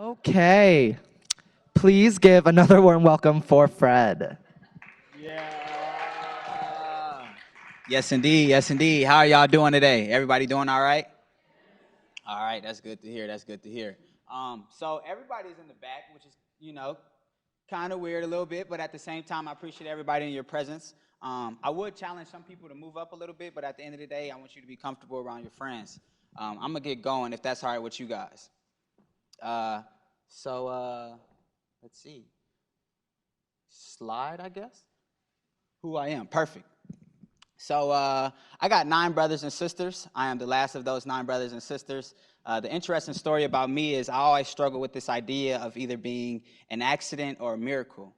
Okay, please give another warm welcome for Fred. Yeah. Yes, indeed. Yes, indeed. How are y'all doing today? Everybody doing all right? All right. That's good to hear. That's good to hear. So everybody's in the back, which is, kind of weird a little bit, but at the same time, I appreciate everybody in your presence. I would challenge some people to move up a little bit, but at the end of the day, I want you to be comfortable around your friends. I'm gonna get going if that's all right with you guys. Uh, so let's see. Slide, I guess. Who I am. Perfect. So I got 9 brothers and sisters. I am the last of those 9 brothers and sisters. The interesting story about me is I always struggle with this idea of either being an accident or a miracle.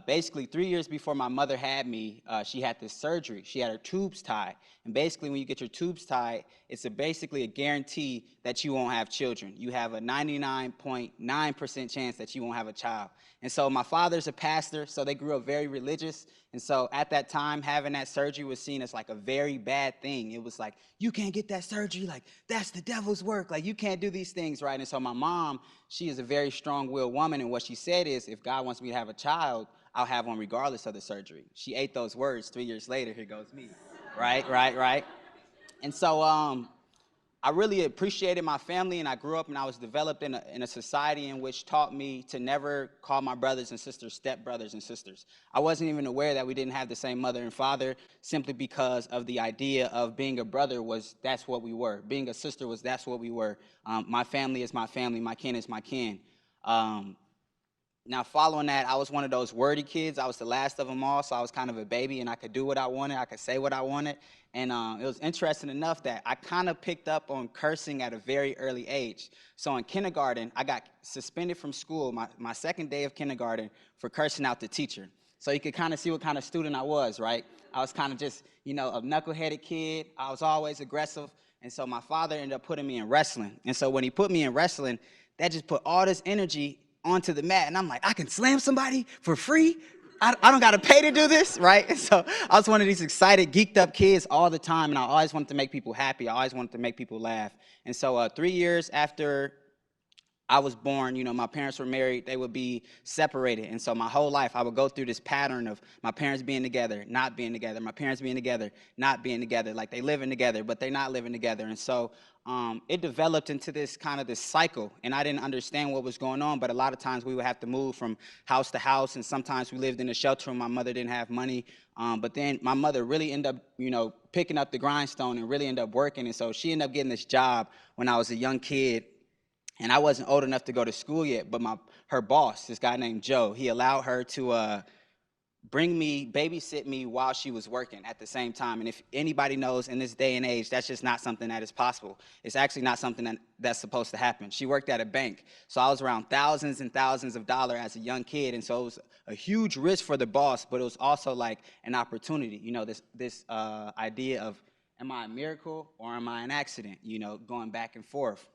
Basically, 3 years before my mother had me, she had this surgery. She had her tubes tied. And basically, when you get your tubes tied, it's basically a guarantee that you won't have children. You have a 99.9% chance that you won't have a child. And so my father's a pastor, so they grew up very religious. And so at that time, having that surgery was seen as like a very bad thing. It was like, you can't get that surgery. Like, that's the devil's work. Like, you can't do these things, right? And so my mom, she is a very strong-willed woman. And what she said is, if God wants me to have a child, I'll have one regardless of the surgery. She ate those words. 3 years later, here goes me. Right, right, right. And so I really appreciated my family, and I grew up and I was developed in a society in which taught me to never call my brothers and sisters stepbrothers and sisters. I wasn't even aware that we didn't have the same mother and father simply because of the idea of being a brother was that's what we were. Being a sister was that's what we were. My family is my family. My kin is my kin. Um, Now, following that, I was one of those wordy kids. I was the last of them all, so I was kind of a baby, and I could do what I wanted. I could say what I wanted. And it was interesting enough that I kind of picked up on cursing at a very early age. So in kindergarten, I got suspended from school my second day of kindergarten for cursing out the teacher. So you could kind of see what kind of student I was, right? I was kind of just, a knuckleheaded kid. I was always aggressive. And so my father ended up putting me in wrestling. And so when he put me in wrestling, that just put all this energy onto the mat. And I'm like, I can slam somebody for free? I don't got to pay to do this, right? And so I was one of these excited, geeked up kids all the time. And I always wanted to make people happy. I always wanted to make people laugh. And so 3 years after I was born, my parents were married, they would be separated. And so my whole life, I would go through this pattern of my parents being together, not being together, my parents being together, not being together, like they living together, but they're not living together. And so it developed into this kind of this cycle, and I didn't understand what was going on, but a lot of times we would have to move from house to house, and sometimes we lived in a shelter room. My mother didn't have money, but then my mother really ended up, picking up the grindstone and really ended up working. And so she ended up getting this job when I was a young kid, and I wasn't old enough to go to school yet, but her boss, this guy named Joe, he allowed her to bring me, babysit me while she was working at the same time. And if anybody knows in this day and age, that's just not something that is possible. It's actually not something that's supposed to happen. She worked at a bank, so I was around thousands and thousands of dollars as a young kid, and so it was a huge risk for the boss, but it was also like an opportunity. This idea of, am I a miracle or am I an accident? Going back and forth.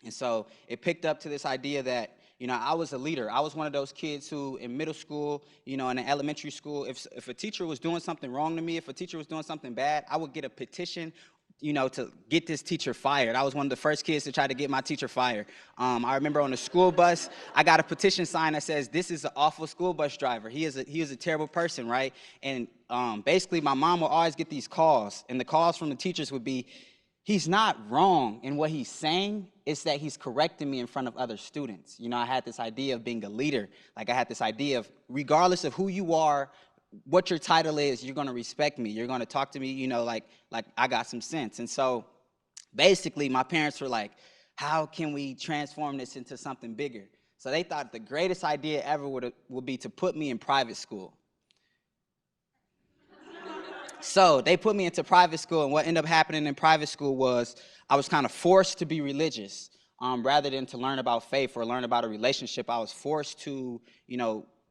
And so it picked up to this idea that, I was a leader. I was one of those kids who in middle school, in an elementary school, if a teacher was doing something wrong to me, if a teacher was doing something bad, I would get a petition, to get this teacher fired. I was one of the first kids to try to get my teacher fired. I remember on the school bus, I got a petition sign that says, "This is an awful school bus driver. He is a terrible person," right? And basically, my mom would always get these calls, and the calls from the teachers would be, he's not wrong in what he's saying. It's that he's correcting me in front of other students. I had this idea of being a leader. Like, I had this idea of, regardless of who you are, what your title is, you're going to respect me. You're going to talk to me, like I got some sense. And so basically my parents were like, how can we transform this into something bigger? So they thought the greatest idea ever would be to put me in private school. So they put me into private school, and what ended up happening in private school was I was kind of forced to be religious, rather than to learn about faith or learn about a relationship. I was forced to,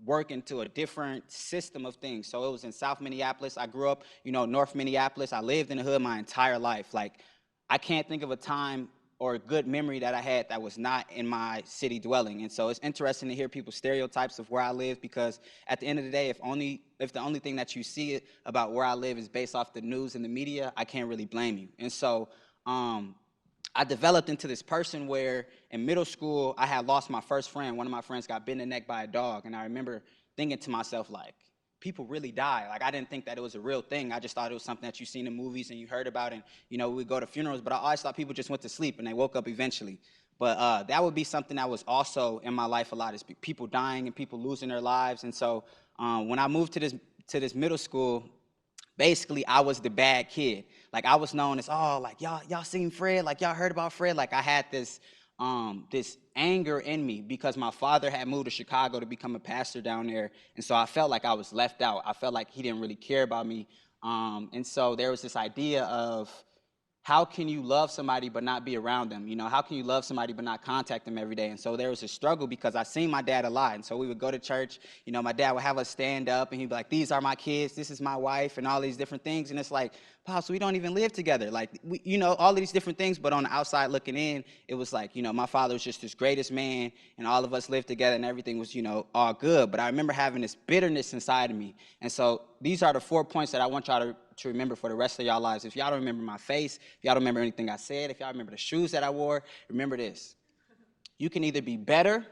work into a different system of things. So it was in South Minneapolis. I grew up, North Minneapolis. I lived in the hood my entire life. Like, I can't think of a time or a good memory that I had that was not in my city dwelling. And so it's interesting to hear people's stereotypes of where I live, because at the end of the day, if the only thing that you see about where I live is based off the news and the media, I can't really blame you. And so I developed into this person where in middle school, I had lost my first friend. One of my friends got bit in the neck by a dog. And I remember thinking to myself, like, people really die. Like, I didn't think that it was a real thing. I just thought it was something that you seen in movies and you heard about. And, we go to funerals. But I always thought people just went to sleep and they woke up eventually. But that would be something that was also in my life a lot, is people dying and people losing their lives. And so when I moved to this middle school, basically I was the bad kid. Like, I was known as, oh, like, y'all seen Fred? Like, y'all heard about Fred? Like, I had this anger in me because my father had moved to Chicago to become a pastor down there. And so I felt like I was left out. I felt like he didn't really care about me. And so there was this idea of, how can you love somebody but not be around them? How can you love somebody but not contact them every day? And so there was a struggle because I seen my dad a lot. And so we would go to church, my dad would have us stand up and he'd be like, these are my kids, this is my wife, and all these different things. And it's like, Pops, we don't even live together. Like, all of these different things, but on the outside looking in, it was like, my father was just this greatest man and all of us lived together and everything was, all good. But I remember having this bitterness inside of me. And so these are the 4 points that I want y'all to remember for the rest of y'all lives. If y'all don't remember my face, if y'all don't remember anything I said, if y'all remember the shoes that I wore, remember this. You can either be better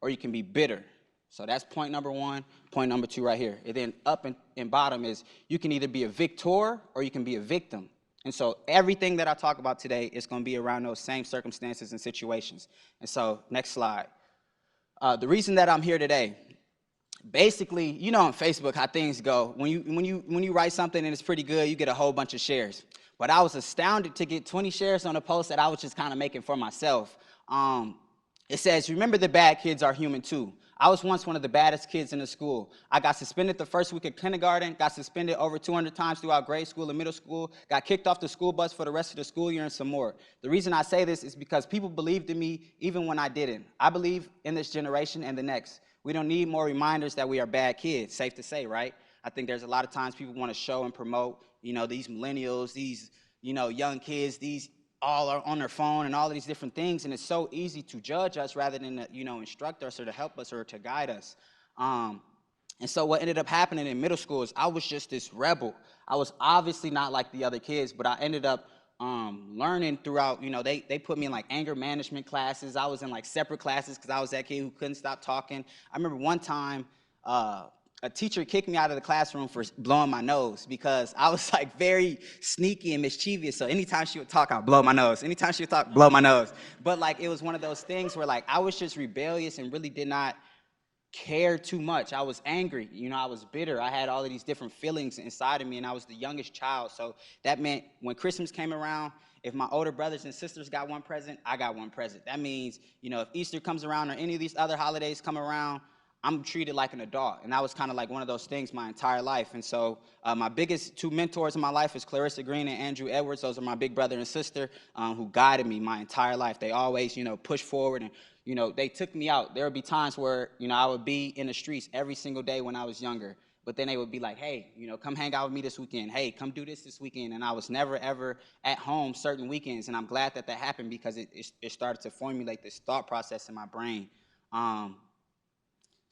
or you can be bitter. So that's point number 1. Point number 2 right here. And then up and bottom is, you can either be a victor or you can be a victim. And so everything that I talk about today is going to be around those same circumstances and situations. And so next slide. The reason that I'm here today, basically, on Facebook how things go. When you write something and it's pretty good, you get a whole bunch of shares. But I was astounded to get 20 shares on a post that I was just kind of making for myself. It says, remember, the bad kids are human too. I was once one of the baddest kids in the school. I got suspended the first week of kindergarten, got suspended over 200 times throughout grade school and middle school, got kicked off the school bus for the rest of the school year and some more. The reason I say this is because people believed in me even when I didn't. I believe in this generation and the next. We don't need more reminders that we are bad kids, safe to say, right? I think there's a lot of times people want to show and promote, these millennials, these, young kids, these all are on their phone and all of these different things, and it's so easy to judge us rather than to, instruct us or to help us or to guide us. And so what ended up happening in middle school is I was just this rebel. I was obviously not like the other kids, but I ended up learning throughout, they put me in like anger management classes. I was in like separate classes because I was that kid who couldn't stop talking. I remember one time, a teacher kicked me out of the classroom for blowing my nose because I was like very sneaky and mischievous. So anytime she would talk, I'd blow my nose. Anytime she would talk, blow my nose. But like, it was one of those things where like I was just rebellious and really did not care too much. I was angry, I was bitter. I had all of these different feelings inside of me, and I was the youngest child. So that meant when Christmas came around, if my older brothers and sisters got one present, I got one present. That means, if Easter comes around or any of these other holidays come around, I'm treated like an adult. And that was kind of like one of those things my entire life. And so my biggest 2 mentors in my life is Clarissa Green and Andrew Edwards. Those are my big brother and sister who guided me my entire life. They always, push forward and, they took me out. There would be times where, I would be in the streets every single day when I was younger. But then they would be like, hey, come hang out with me this weekend. Hey, come do this weekend. And I was never, ever at home certain weekends. And I'm glad that happened because it started to formulate this thought process in my brain.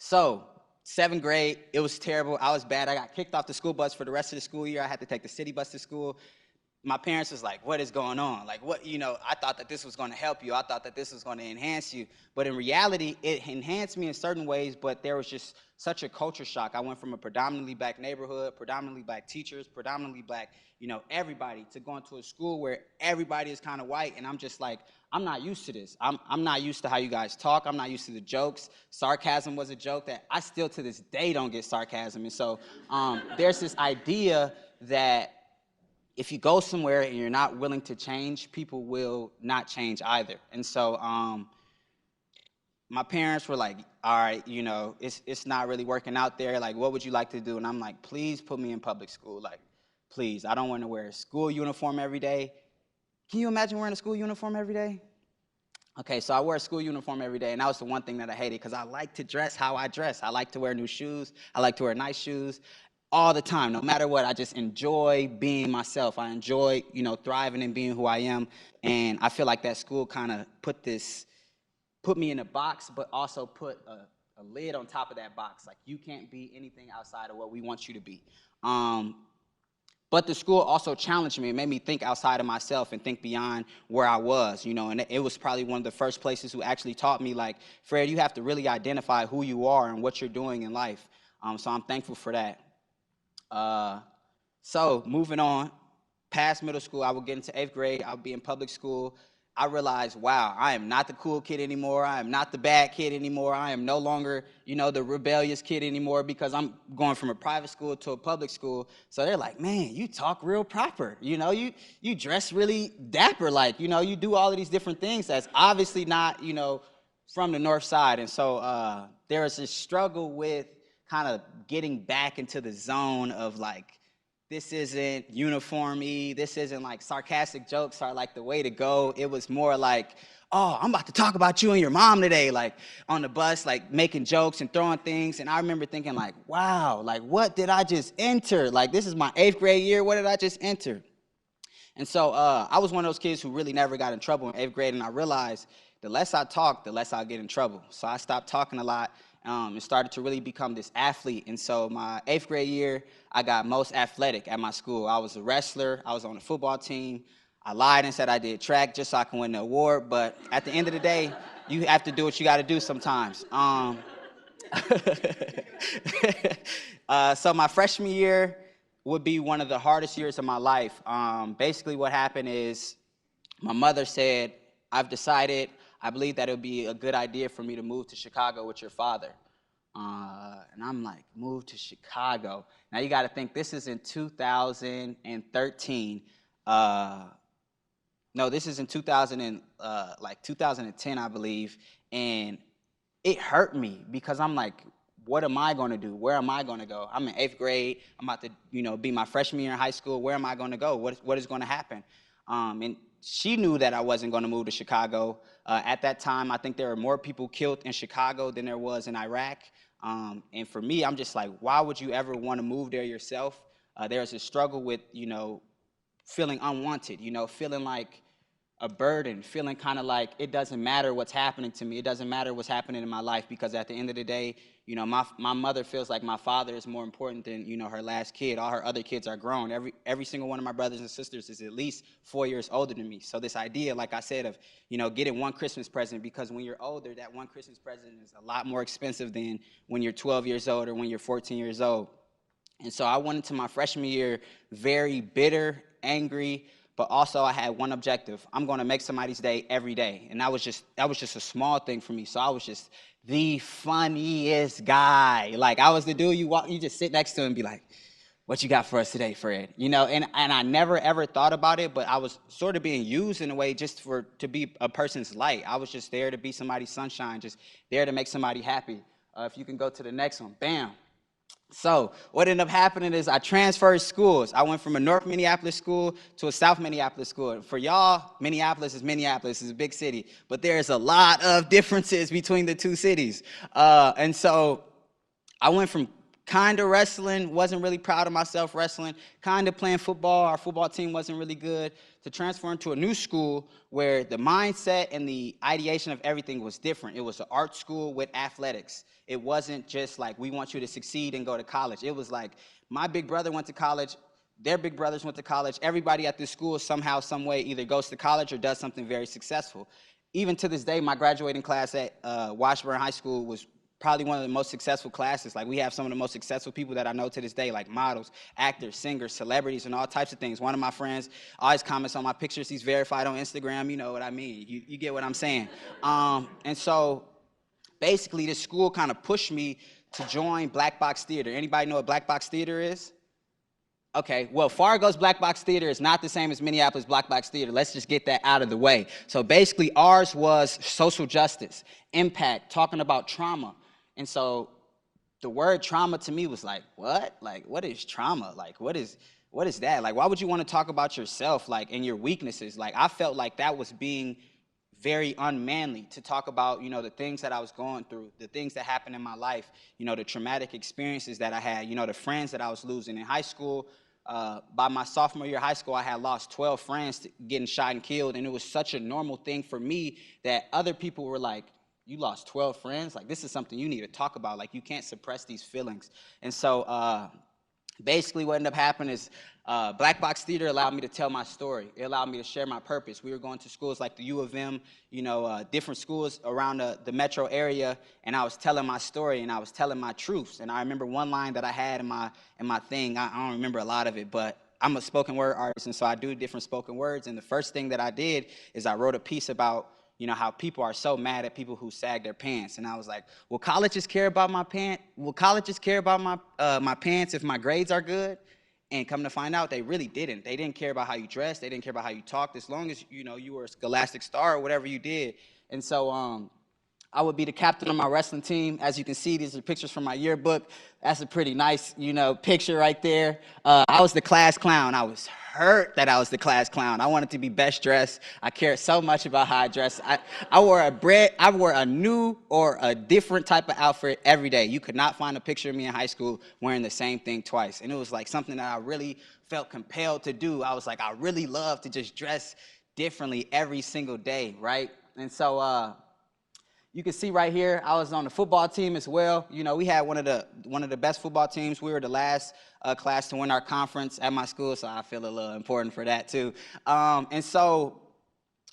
So 7th grade, it was terrible. I was bad. I got kicked off the school bus for the rest of the school year. I had to take the city bus to school. My parents was like, what is going on? Like, what, I thought that this was going to help you. I thought that this was going to enhance you. But in reality, it enhanced me in certain ways, but there was just such a culture shock. I went from a predominantly black neighborhood, predominantly black teachers, predominantly black, everybody, to going to a school where everybody is kind of white. And I'm just like, I'm not used to this. I'm not used to how you guys talk. I'm not used to the jokes. Sarcasm was a joke that I still to this day don't get sarcasm. And so there's this idea that if you go somewhere and you're not willing to change, people will not change either. And so my parents were like, all right, it's not really working out there. Like, what would you like to do? And I'm like, please put me in public school. Like, please, I don't want to wear a school uniform every day. Can you imagine wearing a school uniform every day? Okay, so I wear a school uniform every day, and that was the one thing that I hated because I like to dress how I dress. I like to wear new shoes. I like to wear nice shoes all the time, no matter what. I just enjoy being myself. I enjoy, thriving and being who I am, and I feel like that school kind of put me in a box, but also put a lid on top of that box. Like, you can't be anything outside of what we want you to be. But the school also challenged me and made me think outside of myself and think beyond where I was, and it was probably one of the first places who actually taught me, like, Fred, you have to really identify who you are and what you're doing in life. So I'm thankful for that. So moving on, past middle school, I would get into 8th grade. I would be in public school. I realized, wow, I am not the cool kid anymore. I am not the bad kid anymore. I am no longer, the rebellious kid anymore because I'm going from a private school to a public school. So they're like, man, you talk real proper. You dress really dapper. Like, you do all of these different things that's obviously not, from the north side. And so there was this struggle with kind of getting back into the zone of like, this isn't uniform-y, this isn't like sarcastic jokes are like the way to go. It was more like, oh, I'm about to talk about you and your mom today, like on the bus, like making jokes and throwing things. And I remember thinking like, wow, like what did I just enter? Like this is my 8th grade year, what did I just enter? And so I was one of those kids who really never got in trouble in 8th grade, and I realized the less I talk, the less I'll get in trouble. So I stopped talking a lot and started to really become this athlete. And so my 8th grade year, I got most athletic at my school. I was a wrestler. I was on the football team. I lied and said I did track just so I can win the award. But at the end of the day, you have to do what you got to do sometimes. So my freshman year would be one of the hardest years of my life. Basically what happened is my mother said, I've decided, I believe that it would be a good idea for me to move to Chicago with your father. And I'm like, move to Chicago. Now you got to think this is in 2013. No, this is in 2010, I believe. And it hurt me because I'm like, what am I going to do? Where am I going to go? I'm in 8th grade. I'm about to, be my freshman year in high school. Where am I going to go? What is going to happen? And she knew that I wasn't going to move to Chicago. At that time, I think there were more people killed in Chicago than there was in Iraq. And for me, I'm just like, why would you ever want to move there yourself? There's a struggle with, feeling unwanted, feeling like a burden, feeling kind of like it doesn't matter what's happening to me. It doesn't matter what's happening in my life because at the end of the day, my mother feels like my father is more important than, her last kid. All her other kids are grown. Every single one of my brothers and sisters is at least 4 years older than me. So this idea, like I said, of, getting one Christmas present, because when you're older, that one Christmas present is a lot more expensive than when you're 12 years old or when you're 14 years old. And so I went into my freshman year very bitter, angry, but also I had one objective. I'm going to make somebody's day every day. And that was just a small thing for me. So I was just the funniest guy. Like I was the dude you just sit next to and be like, what you got for us today, Fred? And I never ever thought about it, but I was sort of being used in a way just to be a person's light. I was just there to be somebody's sunshine, just there to make somebody happy. If you can go to the next one, bam. So what ended up happening is I transferred schools. I went from a North Minneapolis school to a South Minneapolis school. For y'all, Minneapolis is a big city, but there's a lot of differences between the two cities. And so I went from kind of wrestling, wasn't really proud of myself wrestling, kind of playing football, our football team wasn't really good, to transfer into a new school where the mindset and the ideation of everything was different. It was an art school with athletics. It wasn't just like, we want you to succeed and go to college. It was like, my big brother went to college, their big brothers went to college. Everybody at this school somehow, some way either goes to college or does something very successful. Even to this day, my graduating class at Washburn High School was probably one of the most successful classes. Like we have some of the most successful people that I know to this day, like models, actors, singers, celebrities, and all types of things. One of my friends always comments on my pictures. He's verified on Instagram. You know what I mean. You get what I'm saying. And so basically this school kind of pushed me to join Black Box Theater. Anybody know what Black Box Theater is? Okay, well, Fargo's Black Box Theater is not the same as Minneapolis Black Box Theater. Let's just get that out of the way. So basically ours was social justice, impact, talking about trauma. And so the word trauma to me was like, what? Like, what is trauma? Like, what is that? Like, why would you want to talk about yourself, like, and your weaknesses? Like, I felt like that was being very unmanly to talk about, the things that I was going through, the things that happened in my life, the traumatic experiences that I had, the friends that I was losing. In high school, by my sophomore year of high school, I had lost 12 friends to getting shot and killed, and it was such a normal thing for me that other people were like, you lost 12 friends? Like, this is something you need to talk about. Like, you can't suppress these feelings. And so Basically, what ended up happening is Black Box Theater allowed me to tell my story. It allowed me to share my purpose. We were going to schools like the U of M, different schools around the metro area, and I was telling my story and I was telling my truths. And I remember one line that I had in my thing. I don't remember a lot of it, but I'm a spoken word artist, and so I do different spoken words. And the first thing that I did is I wrote a piece about how people are so mad at people who sag their pants. And I was like, will colleges care about my pants? Will colleges care about my pants if my grades are good? And come to find out, they really didn't. They didn't care about how you dressed. They didn't care about how you talked, as long as, you were a scholastic star or whatever you did. And so I would be the captain of my wrestling team. As you can see, these are pictures from my yearbook. That's a pretty nice, picture right there. I was the class clown. I was hurt that I was the class clown. I wanted to be best dressed. I cared so much about how I dressed. I wore a new or a different type of outfit every day. You could not find a picture of me in high school wearing the same thing twice. And it was like something that I really felt compelled to do. I was like, I really love to just dress differently every single day, right? And so you can see right here, I was on the football team as well. We had one of the best football teams. We were the last class to win our conference at my school, so I feel a little important for that too. And so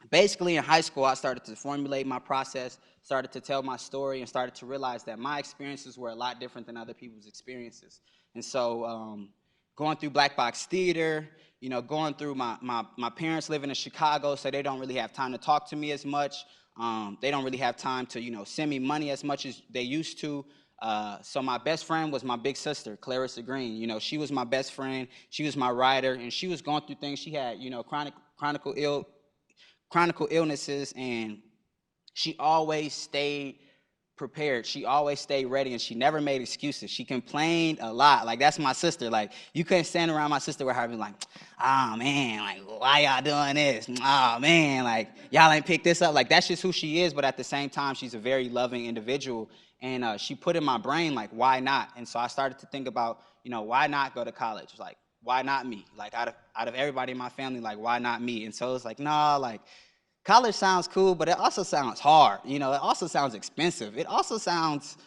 basically in high school, I started to formulate my process, started to tell my story, and started to realize that my experiences were a lot different than other people's experiences. And so going through Black Box Theater, going through my parents living in Chicago, so they don't really have time to talk to me as much. They don't really have time to, send me money as much as they used to. So my best friend was my big sister, Clarissa Green. She was my best friend. She was my rider, and she was going through things. She had, chronic illnesses, and she always stayed prepared. She always stayed ready, and she never made excuses. She complained a lot. Like, that's my sister. Like, you couldn't stand around my sister with her and be like, oh man, like, why y'all doing this? Oh man, like, y'all ain't picked this up. Like, that's just who she is. But at the same time, she's a very loving individual. And she put in my brain, like, why not? And so I started to think about, why not go to college? Like, why not me? Like, out of everybody in my family, like, why not me? And so it's like, nah, like, college sounds cool, but it also sounds hard. It also sounds expensive. It also sounds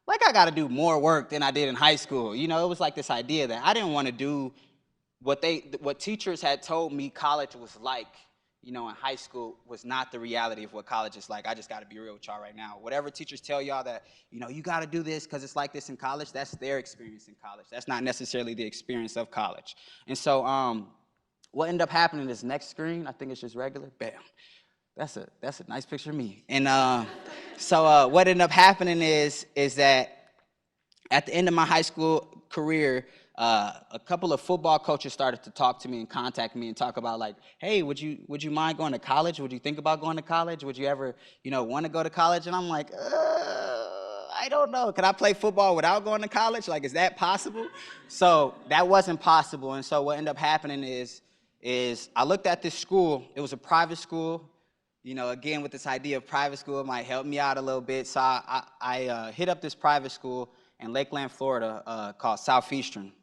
like I got to do more work than I did in high school. It was like this idea that I didn't want to do what teachers had told me college was like, in high school was not the reality of what college is like. I just got to be real with y'all right now. Whatever teachers tell y'all that, you got to do this because it's like this in college, that's their experience in college. That's not necessarily the experience of college. And so what ended up happening is next screen, I think it's just regular, bam. That's a nice picture of me. And so what ended up happening is that at the end of my high school career, a couple of football coaches started to talk to me and contact me and talk about, like, hey, would you mind going to college? Would you think about going to college? Would you ever, want to go to college? And I'm like, I don't know. Can I play football without going to college? Like, is that possible? So that wasn't possible. And so what ended up happening is I looked at this school. It was a private school. Again, with this idea of private school, it might help me out a little bit. So I hit up this private school in Lakeland, Florida, called Southeastern.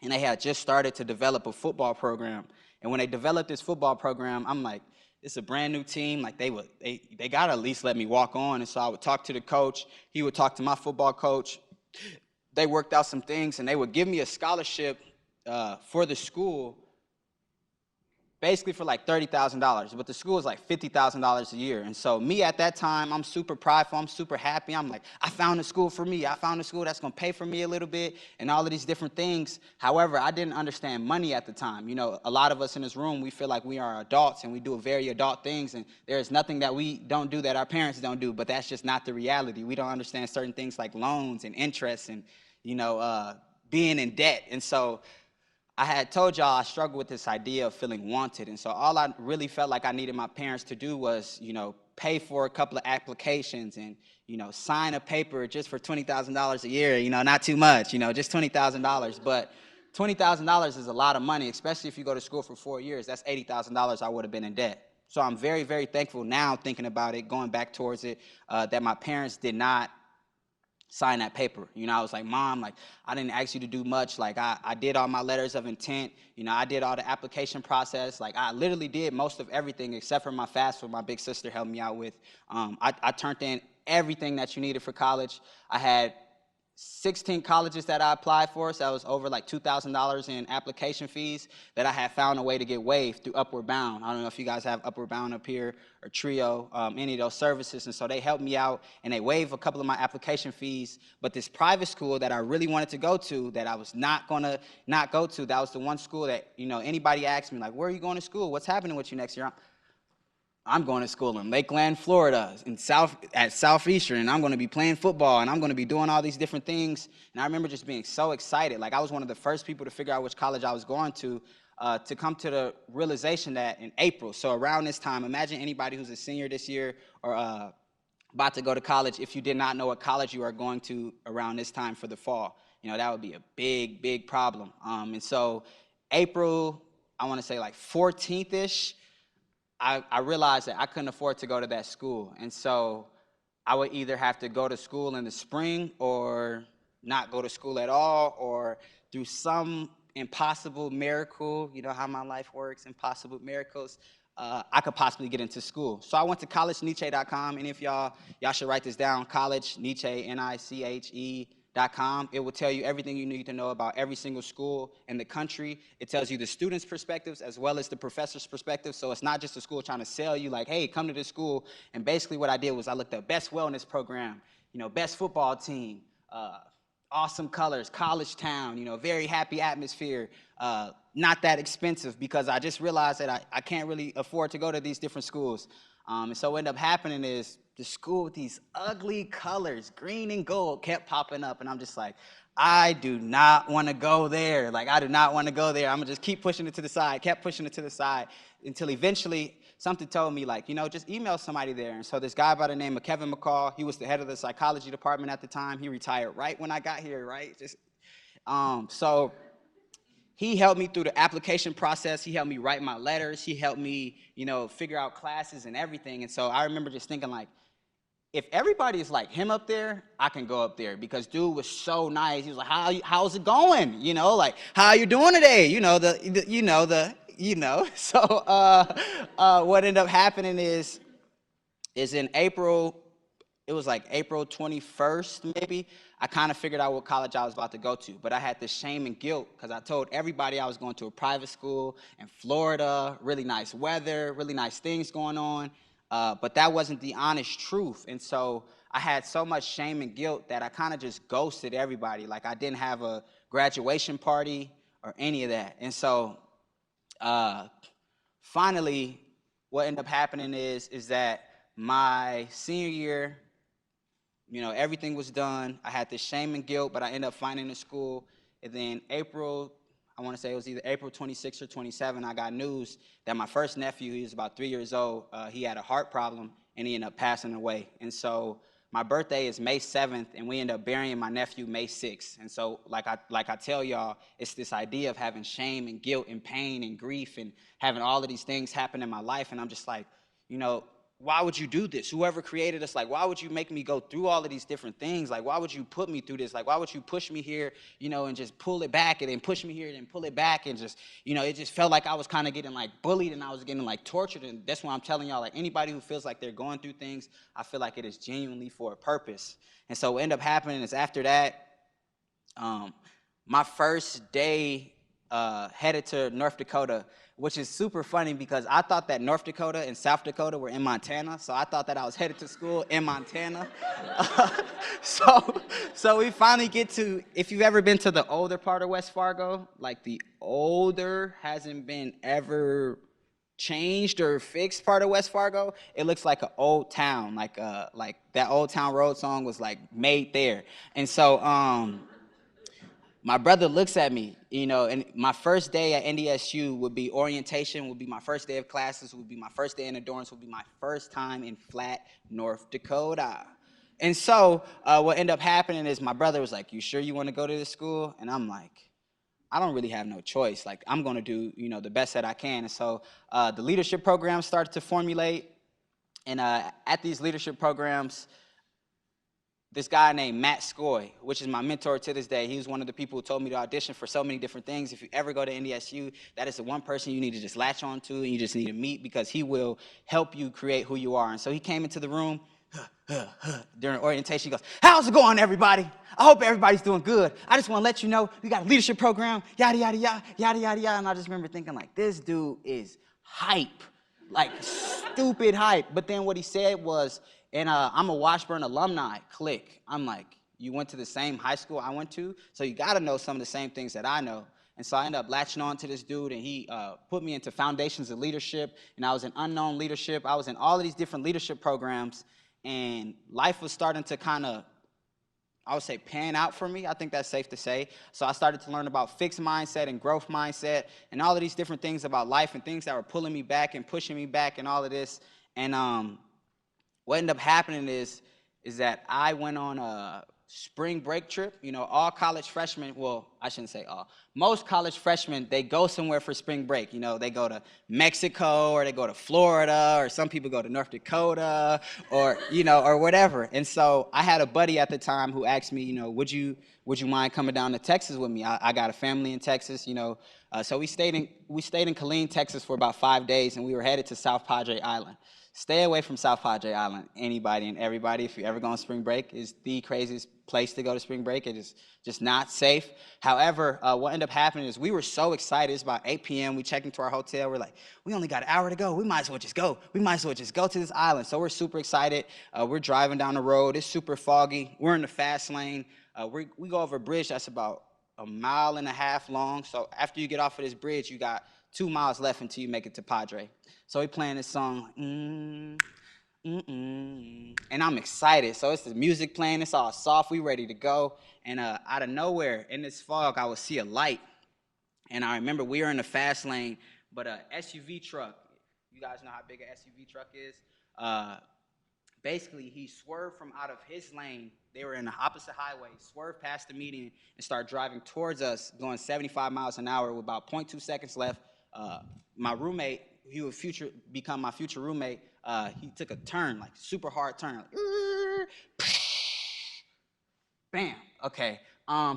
And they had just started to develop a football program. And when they developed this football program, I'm like, it's a brand new team. Like, they got to at least let me walk on. And so I would talk to the coach. He would talk to my football coach. They worked out some things, and they would give me a scholarship for the school, basically for like $30,000, but the school is like $50,000 a year. And so me at that time, I'm super prideful, I'm super happy. I'm like, I found a school for me. I found a school that's gonna pay for me a little bit and all of these different things. However, I didn't understand money at the time. A lot of us in this room, we feel like we are adults and we do very adult things, and there's nothing that we don't do that our parents don't do, but that's just not the reality. We don't understand certain things like loans and interest and, being in debt. And so I had told y'all I struggled with this idea of feeling wanted. And so all I really felt like I needed my parents to do was, pay for a couple of applications and, sign a paper just for $20,000 a year, not too much, just $20,000. But $20,000 is a lot of money, especially if you go to school for 4 years. That's $80,000 I would have been in debt. So I'm very, very thankful now, thinking about it, going back towards it, that my parents did not sign that paper. I was like, Mom, like, I didn't ask you to do much. Like, I did all my letters of intent. I did all the application process. Like, I literally did most of everything except for my FAFSA, my big sister helped me out with. I turned in everything that you needed for college. I had 16 colleges that I applied for, so that was over like $2,000 in application fees that I had found a way to get waived through Upward Bound. I don't know if you guys have Upward Bound up here or Trio, any of those services, and so they helped me out and they waived a couple of my application fees. But this private school that I really wanted to go to, that I was not gonna not go to, that was the one school that, anybody asked me like, where are you going to school? What's happening with you next year? I'm going to school in Lakeland, Florida, at Southeastern, and I'm going to be playing football, and I'm going to be doing all these different things. And I remember just being so excited. Like, I was one of the first people to figure out which college I was going to come to the realization that in April, so around this time, imagine anybody who's a senior this year or about to go to college, if you did not know what college you are going to around this time for the fall. That would be a big, big problem. And so April, I want to say like 14th-ish, I realized that I couldn't afford to go to that school. And so I would either have to go to school in the spring or not go to school at all, or through some impossible miracle, you know how my life works, impossible miracles, I could possibly get into school. So I went to collegenietzsche.com. Any of y'all should write this down, collegenietzsche, NICHE.com. It will tell you everything you need to know about every single school in the country. It tells you the students' perspectives as well as the professors' perspectives. So it's not just a school trying to sell you like, hey, come to this school. And basically what I did was I looked up best wellness program, best football team, awesome colors, college town, very happy atmosphere, not that expensive, because I just realized that I can't really afford to go to these different schools. And so what ended up happening is the school with these ugly colors, green and gold, kept popping up. And I'm just like, I do not want to go there. Like, I do not want to go there. I'm going to just keep pushing it to the side, kept pushing it to the side, until eventually something told me, like, just email somebody there. And so this guy by the name of Kevin McCall, he was the head of the psychology department at the time. He retired right when I got here, right? So he helped me through the application process. He helped me write my letters. He helped me, figure out classes and everything. And so I remember just thinking, like, if everybody is like him up there, I can go up there, because dude was so nice. He was like, how's it going? Like, how you doing today? So what ended up happening is in April, it was like April 21st, maybe, I kind of figured out what college I was about to go to. But I had this shame and guilt because I told everybody I was going to a private school in Florida, really nice weather, really nice things going on. But that wasn't the honest truth. And so I had so much shame and guilt that I kind of just ghosted everybody. Like, I didn't have a graduation party or any of that. And so finally, what ended up happening is that my senior year, everything was done. I had this shame and guilt, but I ended up finding a school. And then April, I want to say it was either April 26 or 27, I got news that my first nephew, he was about 3 years old, he had a heart problem, and he ended up passing away. And so my birthday is May 7th, and we ended up burying my nephew May 6th. And so like I tell y'all, it's this idea of having shame and guilt and pain and grief and having all of these things happen in my life. And I'm just like, why would you do this? Whoever created us, like, why would you make me go through all of these different things? Like, why would you put me through this? Like, why would you push me here, and just pull it back, and then push me here and then pull it back, and just, it just felt like I was kind of getting like bullied, and I was getting like tortured. And that's why I'm telling y'all, like, anybody who feels like they're going through things, I feel like it is genuinely for a purpose. And so what ended up happening is after that, my first day headed to North Dakota, which is super funny because I thought that North Dakota and South Dakota were in Montana, so I thought that I was headed to school in Montana. So we finally get to, if you've ever been to the older part of West Fargo, like the older hasn't been ever changed or fixed part of West Fargo, it looks like an old town, like that Old Town Road song was like made there. And so my brother looks at me, and my first day at NDSU would be orientation, would be my first day of classes, would be my first day in the dorms, would be my first time in Flat, North Dakota. And so what ended up happening is my brother was like, you sure you want to go to this school? And I'm like, I don't really have no choice. Like, I'm going to do, the best that I can. And so the leadership programs started to formulate. And at these leadership programs, this guy named Matt Scoy, which is my mentor to this day, he was one of the people who told me to audition for so many different things. If you ever go to NDSU, that is the one person you need to just latch on to, and you just need to meet, because he will help you create who you are. And so he came into the room, during orientation. He goes, how's it going, everybody? I hope everybody's doing good. I just want to let you know we got a leadership program, yada, yada, yada, yada, yada, yada. And I just remember thinking, like, this dude is hype, like stupid hype. But then what he said was, and I'm a Washburn alumni, click. I'm like, you went to the same high school I went to, so you got to know some of the same things that I know. And so I ended up latching on to this dude, and he put me into Foundations of Leadership, and I was in Unknown Leadership. I was in all of these different leadership programs, and life was starting to kind of, I would say, pan out for me. I think that's safe to say. So I started to learn about fixed mindset and growth mindset and all of these different things about life and things that were pulling me back and pushing me back and all of this. And what ended up happening is that I went on a spring break trip. You know, all college freshmen, well, I shouldn't say all. Most college freshmen, they go somewhere for spring break. You know, they go to Mexico or they go to Florida, or some people go to North Dakota, or, you know, or whatever. And so I had a buddy at the time who asked me, you know, would you mind coming down to Texas with me? I got a family in Texas, you know. So we stayed in Killeen, Texas for about 5 days, and we were headed to South Padre Island. Stay away from South Padre Island, anybody and everybody. If you ever go on spring break, is the craziest place to go to spring break. It is just not safe. However, what ended up happening is we were so excited. It's about 8 p.m. We checked into our hotel. We're like, we only got an hour to go. We might as well just go. We might as well just go to this island. So we're super excited. We're driving down the road. It's super foggy. We're in the fast lane. We go over a bridge that's about 1.5 miles long. So after you get off of this bridge, you got 2 miles left until you make it to Padre. So we playing this song, and I'm excited. So it's the music playing, it's all soft, we ready to go. And out of nowhere, in this fog, I would see a light. And I remember we were in the fast lane, but a SUV truck, you guys know how big an SUV truck is? Basically, he swerved from out of his lane. They were in the opposite highway, swerved past the median, and started driving towards us, going 75 miles an hour with about 0.2 seconds left. My roommate, he would become my future roommate, he took a turn, like super hard turn, like, bam, okay.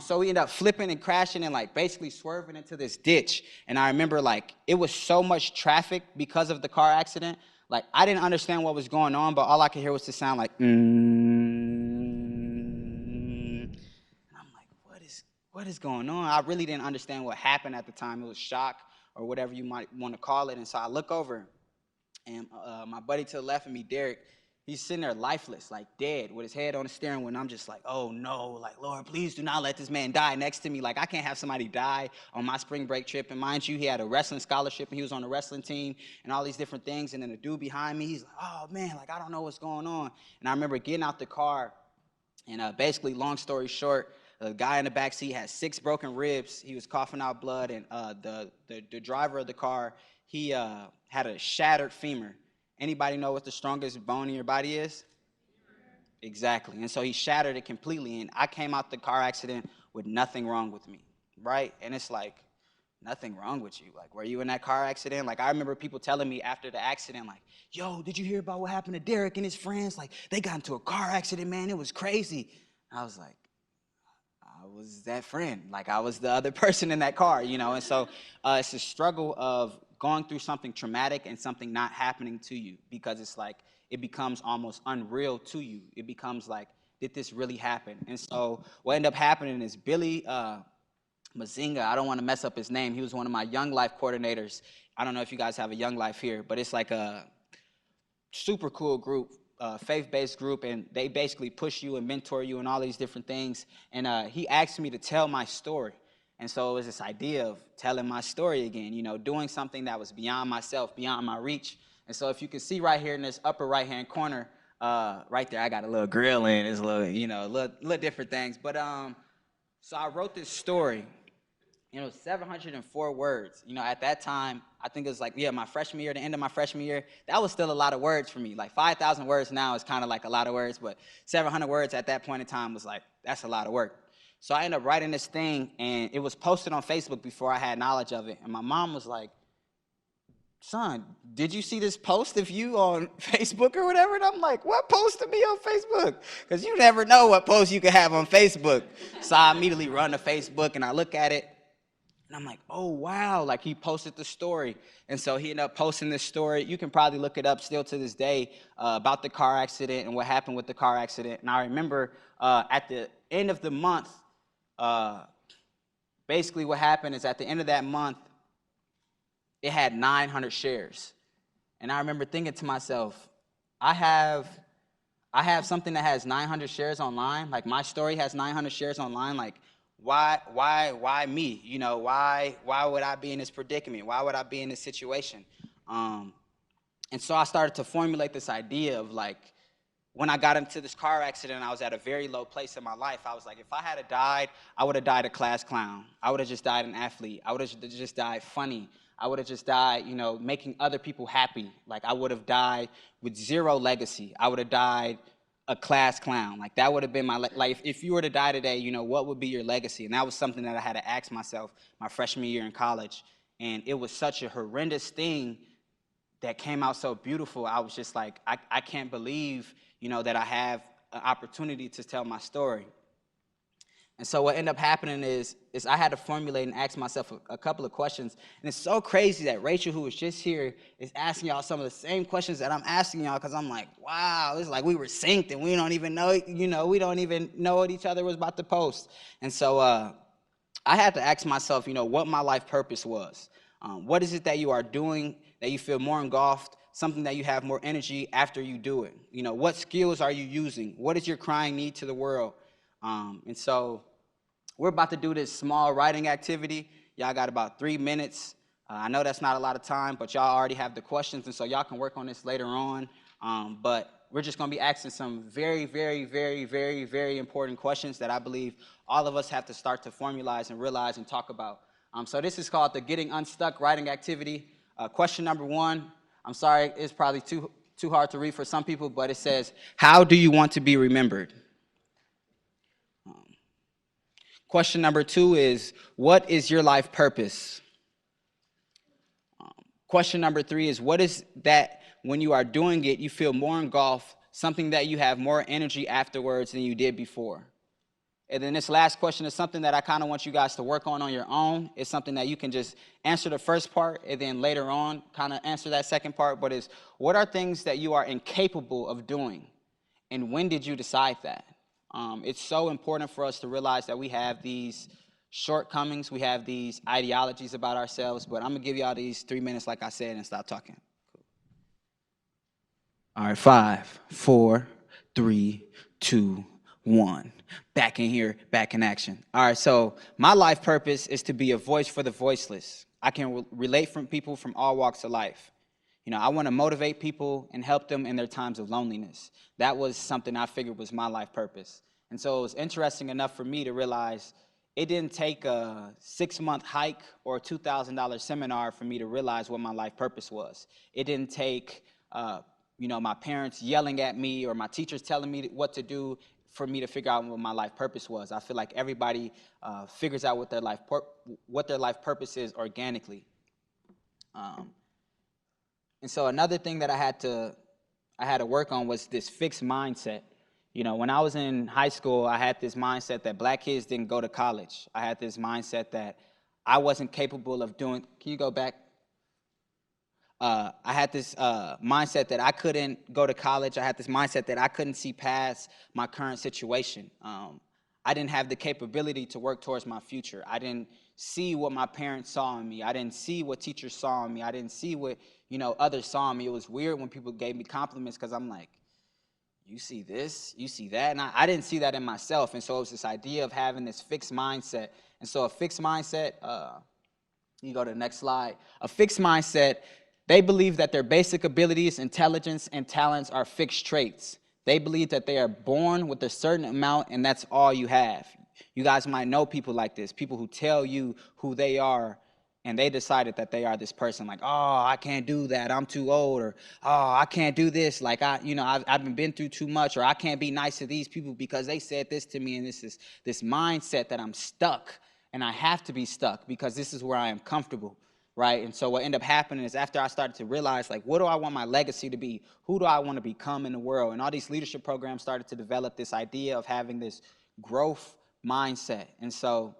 So we ended up flipping and crashing and like basically swerving into this ditch. And I remember like it was so much traffic because of the car accident. Like I didn't understand what was going on, but all I could hear was the sound like, and I'm like, what is going on? I really didn't understand what happened at the time. It was shock, or whatever you might want to call it. And so I look over, and my buddy to the left of me, Derek, he's sitting there lifeless, like dead, with his head on the steering wheel. And I'm just like, oh no, like, Lord, please do not let this man die next to me. Like, I can't have somebody die on my spring break trip. And mind you, he had a wrestling scholarship, and he was on the wrestling team, and all these different things. And then the dude behind me, he's like, oh man, like, I don't know what's going on. And I remember getting out the car, and basically, long story short, the guy in the back seat had 6 broken ribs. He was coughing out blood, and the driver of the car, he had a shattered femur. Anybody know what the strongest bone in your body is? Exactly. And so he shattered it completely, and I came out the car accident with nothing wrong with me, right? And it's like, nothing wrong with you. Like, were you in that car accident? Like, I remember people telling me after the accident, like, yo, did you hear about what happened to Derek and his friends? Like, they got into a car accident, man. It was crazy. I was like, I was that friend. Like, I was the other person in that car, you know? And so it's a struggle of going through something traumatic and something not happening to you, because it's like it becomes almost unreal to you. It becomes like, did this really happen? And so what ended up happening is Billy Mazinga, I don't want to mess up his name. He was one of my Young Life coordinators. I don't know if you guys have a Young Life here, but it's like a super cool group, faith-based group, and they basically push you and mentor you and all these different things. And he asked me to tell my story. And so it was this idea of telling my story again, you know, doing something that was beyond myself, beyond my reach. And so if you can see right here in this upper right-hand corner, right there, I got a little grill in. It's a little, you know, little different things. But so I wrote this story. You know, 704 words. You know, at that time, I think it was like, my freshman year, the end of my freshman year, that was still a lot of words for me. Like 5,000 words now is kind of like a lot of words, but 700 words at that point in time was like, that's a lot of work. So I ended up writing this thing, and it was posted on Facebook before I had knowledge of it. And my mom was like, son, did you see this post of you on Facebook or whatever? And I'm like, what post of me on Facebook? Because you never know what post you can have on Facebook. So I immediately run to Facebook, and I look at it. And I'm like, oh, wow. Like, he posted the story. And so he ended up posting this story. You can probably look it up still to this day about the car accident and what happened with the car accident. And I remember at the end of the month, basically what happened is at the end of that month, it had 900 shares. And I remember thinking to myself, I have something that has 900 shares online. Like, my story has 900 shares online. Like, why me? You know, why would I be in this predicament? Why would I be in this situation? And so I started to formulate this idea of, like, when I got into this car accident, I was at a very low place in my life. I was like, if I had died, I would have died a class clown. I would have just died an athlete. I would have just died funny. I would have just died, you know, making other people happy. Like, I would have died with zero legacy. I would have died a class clown. Like, that would have been my life. If you were to die today, you know, what would be your legacy? And that was something that I had to ask myself my freshman year in college. And it was such a horrendous thing that came out so beautiful. I was just like, I can't believe, you know, that I have an opportunity to tell my story. And so what ended up happening is I had to formulate and ask myself a couple of questions. And it's so crazy that Rachel, who was just here, is asking y'all some of the same questions that I'm asking y'all, because I'm like, wow, it's like we were synced and we don't even know, you know, we don't even know what each other was about to post. And so I had to ask myself, you know, what my life purpose was. What is it that you are doing that you feel more engulfed, something that you have more energy after you do it? You know, what skills are you using? What is your crying need to the world? And so we're about to do this small writing activity. Y'all got about 3 minutes. I know that's not a lot of time, but y'all already have the questions, and so y'all can work on this later on. But we're just going to be asking some very, very, very, very, very important questions that I believe all of us have to start to formalize and realize and talk about. So this is called the Getting Unstuck writing activity. Question number 1, I'm sorry, it's probably too hard to read for some people, but it says, how do you want to be remembered? Question number 2 is, what is your life purpose? Question number 3 is, what is that when you are doing it, you feel more engulfed, something that you have more energy afterwards than you did before? And then this last question is something that I kind of want you guys to work on your own. It's something that you can just answer the first part and then later on kind of answer that second part. But it's, what are things that you are incapable of doing? And when did you decide that? It's so important for us to realize that we have these shortcomings. We have these ideologies about ourselves. But I'm going to give y'all these 3 minutes, like I said, and stop talking. Cool. All right, 5, 4, 3, 2, 1. Back in here, back in action. All right, so my life purpose is to be a voice for the voiceless. I can relate from people from all walks of life. You know, I want to motivate people and help them in their times of loneliness. That was something I figured was my life purpose. And so it was interesting enough for me to realize it didn't take a 6-month hike or a $2,000 seminar for me to realize what my life purpose was. It didn't take, you know, my parents yelling at me or my teachers telling me what to do for me to figure out what my life purpose was. I feel like everybody figures out what their life purpose is organically. And so another thing that I had to work on was this fixed mindset. You know, when I was in high school, I had this mindset that black kids didn't go to college. I had this mindset that I wasn't capable of doing. Can you go back? I had this mindset that I couldn't go to college. I had this mindset that I couldn't see past my current situation. I didn't have the capability to work towards my future. I didn't see what my parents saw in me. I didn't see what teachers saw in me. I didn't see what, you know, others saw in me. It was weird when people gave me compliments because I'm like, you see this, you see that. And I didn't see that in myself. And so it was this idea of having this fixed mindset. And so a fixed mindset, you go to the next slide. A fixed mindset, they believe that their basic abilities, intelligence, and talents are fixed traits. They believe that they are born with a certain amount, and that's all you have. You guys might know people like this, people who tell you who they are, and they decided that they are this person. Like, oh, I can't do that, I'm too old, or oh, I can't do this. Like, I've been through too much, or I can't be nice to these people because they said this to me, and this is this mindset that I'm stuck, and I have to be stuck because this is where I am comfortable. Right? And so what ended up happening is after I started to realize, like, what do I want my legacy to be? Who do I want to become in the world? And all these leadership programs started to develop this idea of having this growth mindset. And so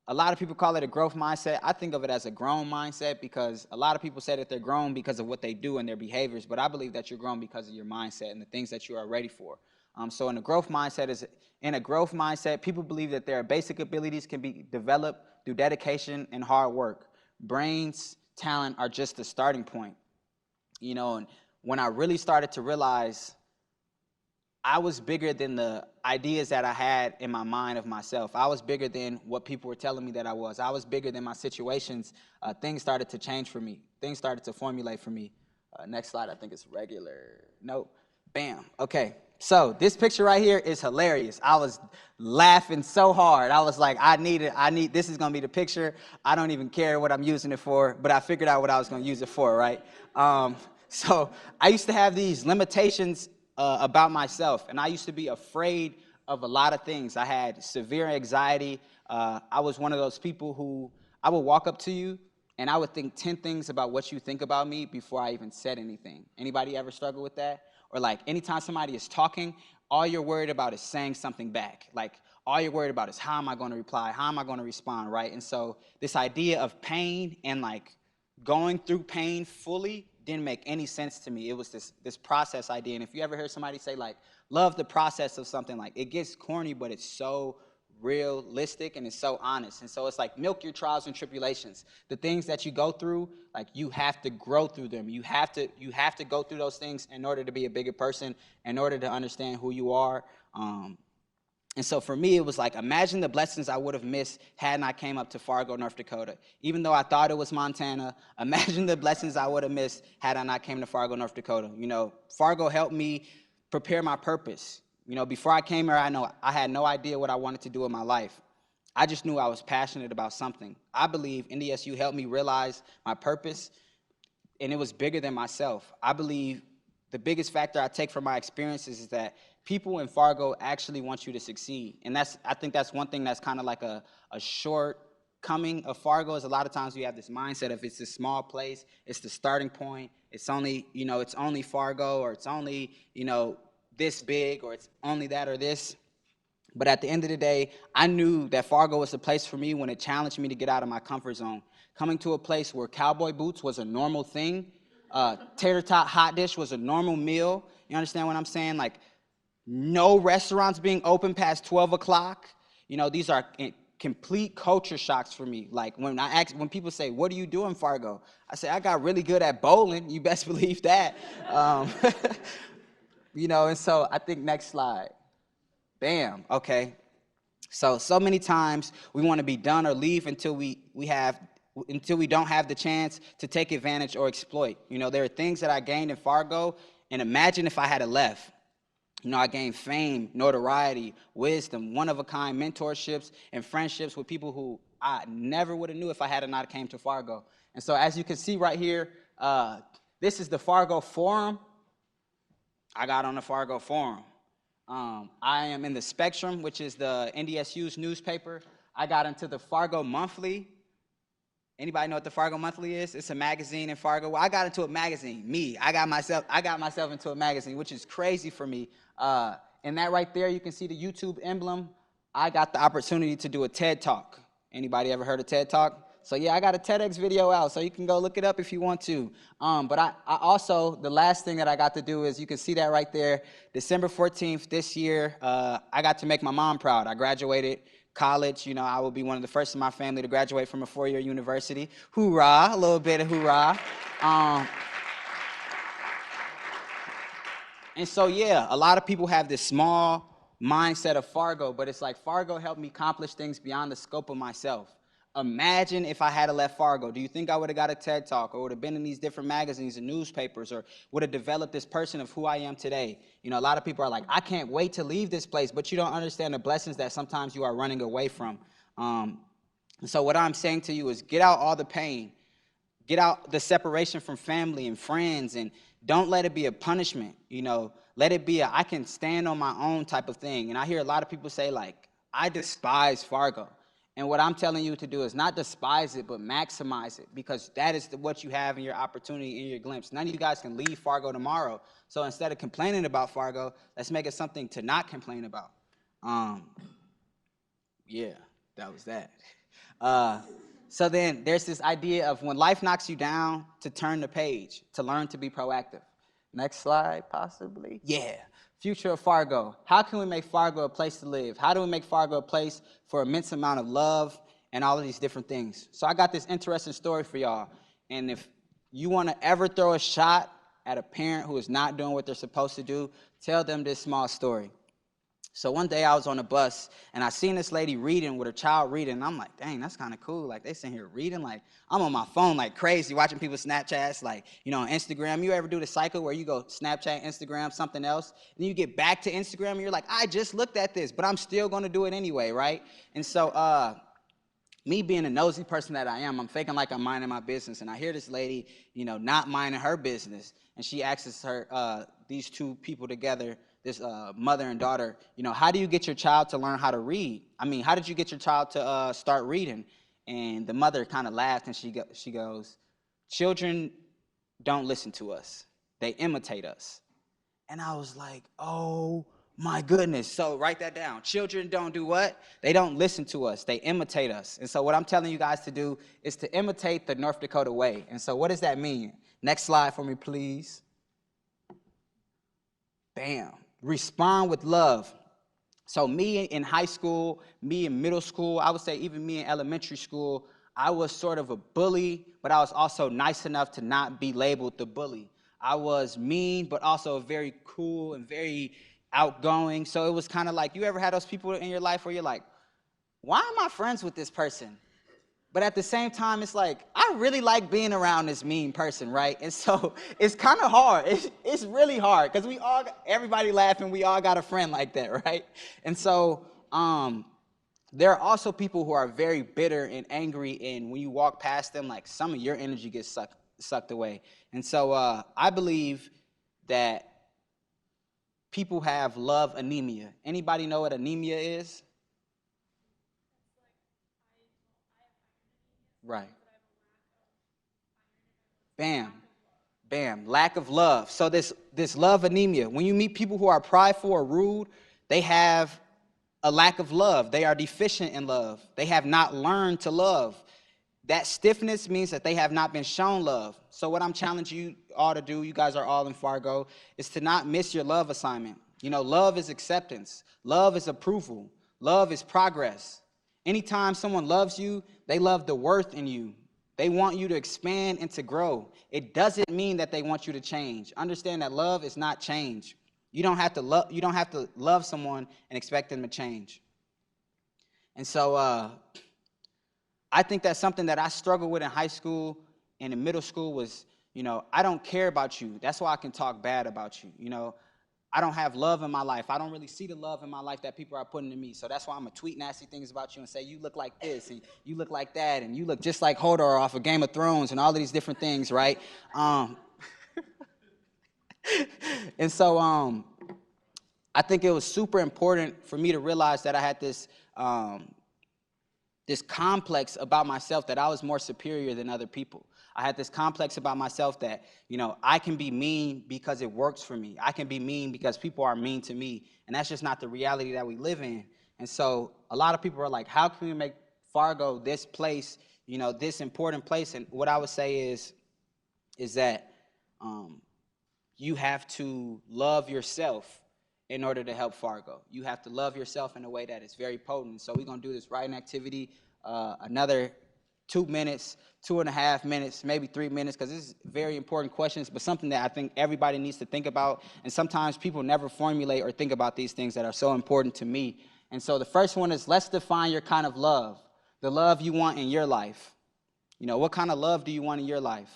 A lot of people call it a growth mindset. I think of it as a grown mindset because a lot of people say that they're grown because of what they do and their behaviors, but I believe that you're grown because of your mindset and the things that you are ready for. So in a growth mindset, people believe that their basic abilities can be developed through dedication and hard work. Brains, talent are just the starting point. And when I really started to realize I was bigger than the ideas that I had in my mind of myself. I was bigger than what people were telling me that I was. I was bigger than my situations. Things started to change for me. Things started to formulate for me. Next slide, I think it's regular. Nope. Bam. Okay. So this picture right here is hilarious. I was laughing so hard. I was like, this is going to be the picture. I don't even care what I'm using it for, but I figured out what I was going to use it for, right? So I used to have these limitations about myself, and I used to be afraid of a lot of things. I had severe anxiety. I was one of those people who I would walk up to you and I would think 10 things about what you think about me before I even said anything. Anybody ever struggle with that? Or like anytime somebody is talking, all you're worried about is saying something back. Like all you're worried about is how am I going to reply? How am I going to respond, right? And so this idea of pain and like going through pain fully didn't make any sense to me. It was this process idea. And if you ever hear somebody say like, love the process of something, like it gets corny, but it's so realistic and it's so honest. And so it's like milk your trials and tribulations. The things that you go through, like you have to grow through them. You have to go through those things in order to be a bigger person, in order to understand who you are. And so for me, it was like, imagine the blessings I would have missed had I came up to Fargo, North Dakota. Even though I thought it was Montana, imagine the blessings I would have missed had I not came to Fargo, North Dakota. Fargo helped me prepare my purpose. Before I came here, I had no idea what I wanted to do in my life. I just knew I was passionate about something. I believe NDSU helped me realize my purpose, and it was bigger than myself. I believe the biggest factor I take from my experiences is that people in Fargo actually want you to succeed. And I think that's one thing that's kind of like a shortcoming of Fargo is a lot of times we have this mindset of it's a small place, it's the starting point, it's only Fargo, or it's only, this big, or it's only that or this. But at the end of the day, I knew that Fargo was a place for me when it challenged me to get out of my comfort zone. Coming to a place where cowboy boots was a normal thing, tater tot hot dish was a normal meal. You understand what I'm saying? Like, no restaurants being open past 12 o'clock. These are complete culture shocks for me. Like when people say, what do you do in Fargo? I say, I got really good at bowling. You best believe that. And so I think next slide. Bam, okay. So many times we want to be done or leave until we don't have the chance to take advantage or exploit. There are things that I gained in Fargo, and imagine if I had left. I gained fame, notoriety, wisdom, one-of-a-kind mentorships, and friendships with people who I never would have knew if I had not came to Fargo. And so as you can see right here, this is the Fargo Forum. I got on the Fargo Forum. I am in the Spectrum, which is the NDSU's newspaper. I got into the Fargo Monthly. Anybody know what the Fargo Monthly is? It's a magazine in Fargo. Well, I got into a magazine. I got myself into a magazine, which is crazy for me. And that right there, you can see the YouTube emblem. I got the opportunity to do a TED Talk. Anybody ever heard of TED Talk? So yeah, I got a TEDx video out, so you can go look it up if you want to. But I also, the last thing that I got to do is, you can see that right there, December 14th this year, I got to make my mom proud. I graduated college. I will be one of the first in my family to graduate from a 4-year university. Hoorah, a little bit of hoorah. And so, yeah, a lot of people have this small mindset of Fargo, but it's like Fargo helped me accomplish things beyond the scope of myself. Imagine if I had left Fargo. Do you think I would have got a TED Talk, or would have been in these different magazines and newspapers, or would have developed this person of who I am today? A lot of people are like, I can't wait to leave this place, but you don't understand the blessings that sometimes you are running away from. And so what I'm saying to you is, get out all the pain. Get out the separation from family and friends, and don't let it be a punishment. Let it be I can stand on my own type of thing. And I hear a lot of people say, like, I despise Fargo. And what I'm telling you to do is not despise it, but maximize it, because that is what you have in your opportunity, in your glimpse. None of you guys can leave Fargo tomorrow. So instead of complaining about Fargo, let's make it something to not complain about. Yeah. That was that. Uh, so then there's this idea of when life knocks you down, to turn the page, to learn to be proactive. Next slide, possibly. Yeah. Future of Fargo. How can we make Fargo a place to live? How do we make Fargo a place for immense amount of love and all of these different things? So I got this interesting story for y'all. And if you want to ever throw a shot at a parent who is not doing what they're supposed to do, tell them this small story. So one day I was on a bus and I seen this lady reading with her child reading. And I'm like, dang, that's kind of cool. Like they sitting here reading. Like I'm on my phone like crazy watching people Snapchats. Like, on Instagram. You ever do the cycle where you go Snapchat, Instagram, something else? And you get back to Instagram and you're like, I just looked at this, but I'm still going to do it anyway, right? And so me being a nosy person that I am, I'm faking like I'm minding my business. And I hear this lady, not minding her business. And she asks her, these two people together, this mother and daughter, how do you get your child to learn how to read? I mean, how did you get your child to start reading? And the mother kind of laughed and she goes, children don't listen to us. They imitate us. And I was like, oh my goodness. So write that down. Children don't do what? They don't listen to us. They imitate us. And so what I'm telling you guys to do is to imitate the North Dakota way. And so what does that mean? Next slide for me, please. Bam. Respond with love. So me in high school, me in middle school, I would say even me in elementary school, I was sort of a bully, but I was also nice enough to not be labeled the bully. I was mean, but also very cool and very outgoing. So it was kind of like, you ever had those people in your life where you're like, why am I friends with this person? But at the same time, it's like, I really like being around this mean person, right? And so it's kind of hard. It's really hard because everybody laughing, we all got a friend like that, right? And so there are also people who are very bitter and angry, and when you walk past them, like some of your energy gets sucked away. And so I believe that people have love anemia. Anybody know what anemia is? Right. Bam. Bam. Lack of love. So this love anemia, when you meet people who are prideful or rude, they have a lack of love. They are deficient in love. They have not learned to love. That stiffness means that they have not been shown love. So what I'm challenging you all to do, you guys are all in Fargo, is to not miss your love assignment. Love is acceptance. Love is approval. Love is progress. Anytime someone loves you, they love the worth in you. They want you to expand and to grow. It doesn't mean that they want you to change. Understand that love is not change. You don't have to love someone and expect them to change. And so I think that's something that I struggled with in high school and in middle school was, I don't care about you. That's why I can talk bad about you. I don't have love in my life. I don't really see the love in my life that people are putting in me. So that's why I'm going to tweet nasty things about you and say, you look like this, and you look like that, and you look just like Hodor off of Game of Thrones, and all of these different things, right? And so I think it was super important for me to realize that I had this complex about myself that I was more superior than other people. I had this complex about myself that, I can be mean because it works for me. I can be mean because people are mean to me. And that's just not the reality that we live in. And so a lot of people are like, how can we make Fargo this place, this important place? And what I would say is that you have to love yourself in order to help Fargo. You have to love yourself in a way that is very potent. So we're going to do this writing activity, another 2 minutes, 2.5 minutes, maybe 3 minutes, because this is very important questions, but something that I think everybody needs to think about. And sometimes people never formulate or think about these things that are so important to me. And so the first one is, let's define your kind of love, the love you want in your life. What kind of love do you want in your life?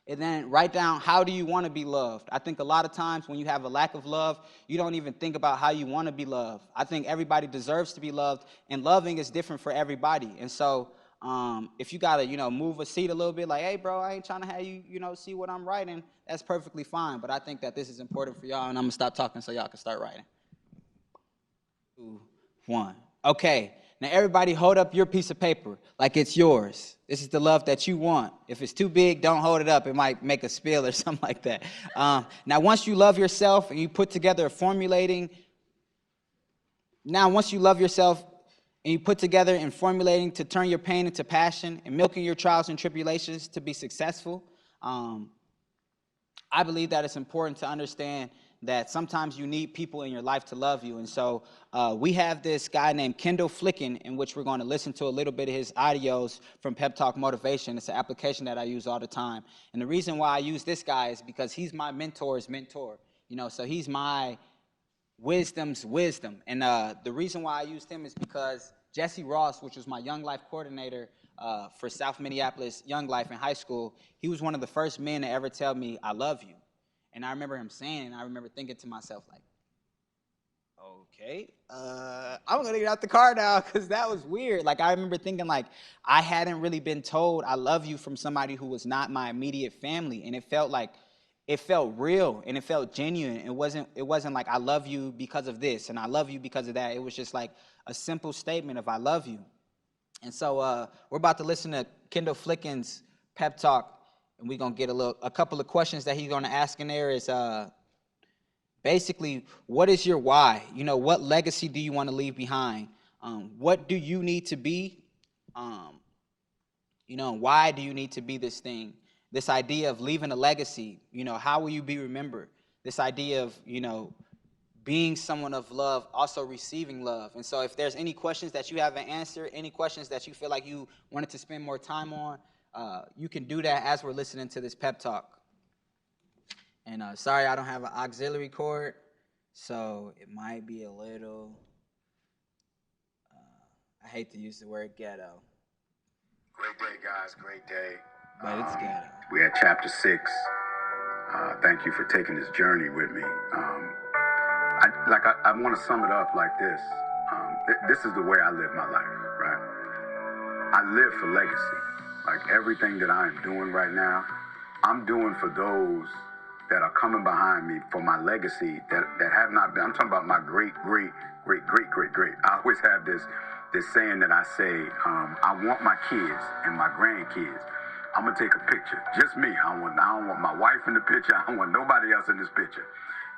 And then write down, how do you want to be loved? I think a lot of times when you have a lack of love, you don't even think about how you want to be loved. I think everybody deserves to be loved, and loving is different for everybody. And so if you got to, move a seat a little bit, like, hey, bro, I ain't trying to have you, see what I'm writing, that's perfectly fine. But I think that this is important for y'all, and I'm going to stop talking so y'all can start writing. 2, 1. Okay. Now, everybody hold up your piece of paper like it's yours. This is the love that you want. If it's too big, don't hold it up. It might make a spill or something like that. Now, once you love yourself and you put together once you love yourself and you put together in formulating to turn your pain into passion and milking your trials and tribulations to be successful. I believe that it's important to understand that sometimes you need people in your life to love you. And so we have this guy named Kendall Flicken, in which we're going to listen to a little bit of his audios from Pep Talk Motivation. It's an application that I use all the time. And the reason why I use this guy is because he's my mentor's mentor. You know, so he's my wisdom's wisdom. And the reason why I used him is because Jesse Ross, which was my Young Life coordinator for South Minneapolis Young Life in high school, he was one of the first men to ever tell me, I love you. And I remember him saying, and I remember thinking to myself, like, okay, I'm gonna get out the car now, because that was weird. Like, I remember thinking, like, I hadn't really been told I love you from somebody who was not my immediate family. And it felt real and it felt genuine. It wasn't like I love you because of this and I love you because of that. It was just like a simple statement of I love you. And so we're about to listen to Kendall Flicken's pep talk, and we're gonna get a couple of questions that he's gonna ask in there. Is basically, what is your why? You know, what legacy do you want to leave behind? What do you need to be? You know, why do you need to be this thing? This idea of leaving a legacy, you know, how will you be remembered? This idea of, you know, being someone of love, also receiving love. And so if there's any questions that you haven't answered, any questions that you feel like you wanted to spend more time on, you can do that as we're listening to this pep talk. And sorry, I don't have an auxiliary cord, so it might be a little, I hate to use the word ghetto. Great day, guys, great day. But it's ghetto. We're at chapter 6. Thank you for taking this journey with me. I want to sum it up like this. This is the way I live my life, right? I live for legacy. Like, everything that I'm doing right now, I'm doing for those that are coming behind me, for my legacy that have not been. I'm talking about my great. I always have this saying that I say, I want my kids and my grandkids, I'm gonna take a picture, just me. I don't want my wife in the picture. I don't want nobody else in this picture.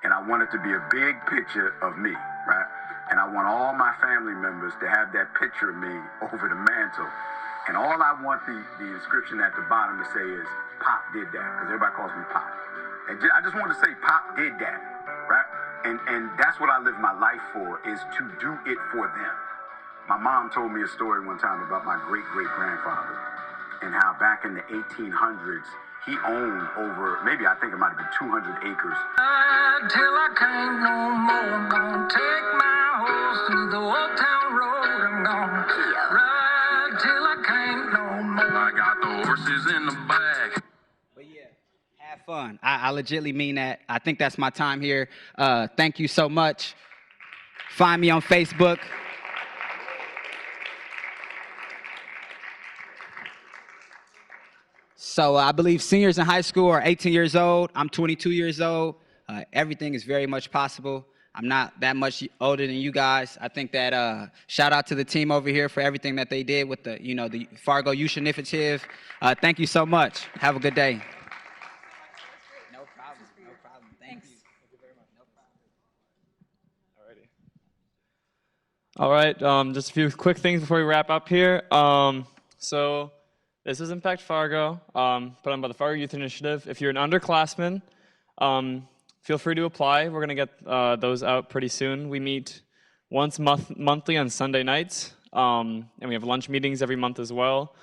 And I want it to be a big picture of me, right? And I want all my family members to have that picture of me over the mantle. And all I want the inscription at the bottom to say is, Pop did that, because everybody calls me Pop. And I just want to say, Pop did that, right? And that's what I live my life for, is to do it for them. My mom told me a story one time about my great-great-grandfather, and how back in the 1800s, he owned over, maybe I think it might have been 200 acres. Till I can't no more, I'm gonna take my horse through the old town road. I'm gonna ride till I can't no more. I got the horses in the back. But yeah, have fun. I legitimately mean that. I think that's my time here. Thank you so much. Find me on Facebook. So I believe seniors in high school are 18 years old. I'm 22 years old. Everything is very much possible. I'm not that much older than you guys. I think that shout out to the team over here for everything that they did with the Fargo Youth Initiative. Thank you so much. Have a good day. No problem. No problem. Thank you. Thank you very much. No problem. All right, just a few quick things before we wrap up here. So this is Impact Fargo, put on by the Fargo Youth Initiative. If you're an underclassman, feel free to apply. We're going to get those out pretty soon. We meet once monthly on Sunday nights, and we have lunch meetings every month as well,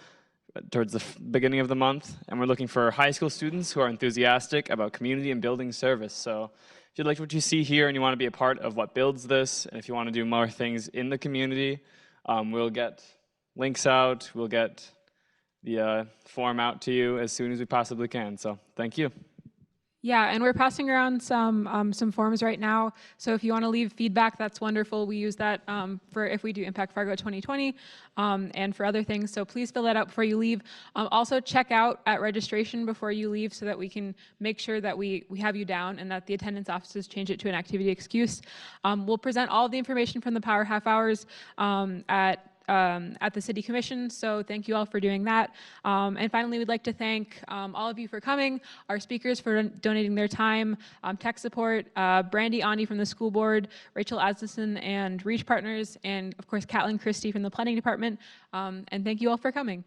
towards the beginning of the month. And we're looking for high school students who are enthusiastic about community and building service. So if you like what you see here and you want to be a part of what builds this, and if you want to do more things in the community, we'll get links out. We'll get the form out to you as soon as we possibly can. So thank you. Yeah, and we're passing around some forms right now. So if you want to leave feedback, that's wonderful. We use that for if we do Impact Fargo 2020 and for other things. So please fill that out before you leave. Also check out at registration before you leave so that we can make sure that we have you down and that the attendance offices change it to an activity excuse. We'll present all of the information from the Power Half Hours at at the City Commission. So thank you all for doing that. And finally, we'd like to thank all of you for coming, our speakers for donating their time, tech support, Brandy Ani from the school board, Rachel Asmussen and Reach Partners, and of course, Catlin Christie from the planning department. And thank you all for coming.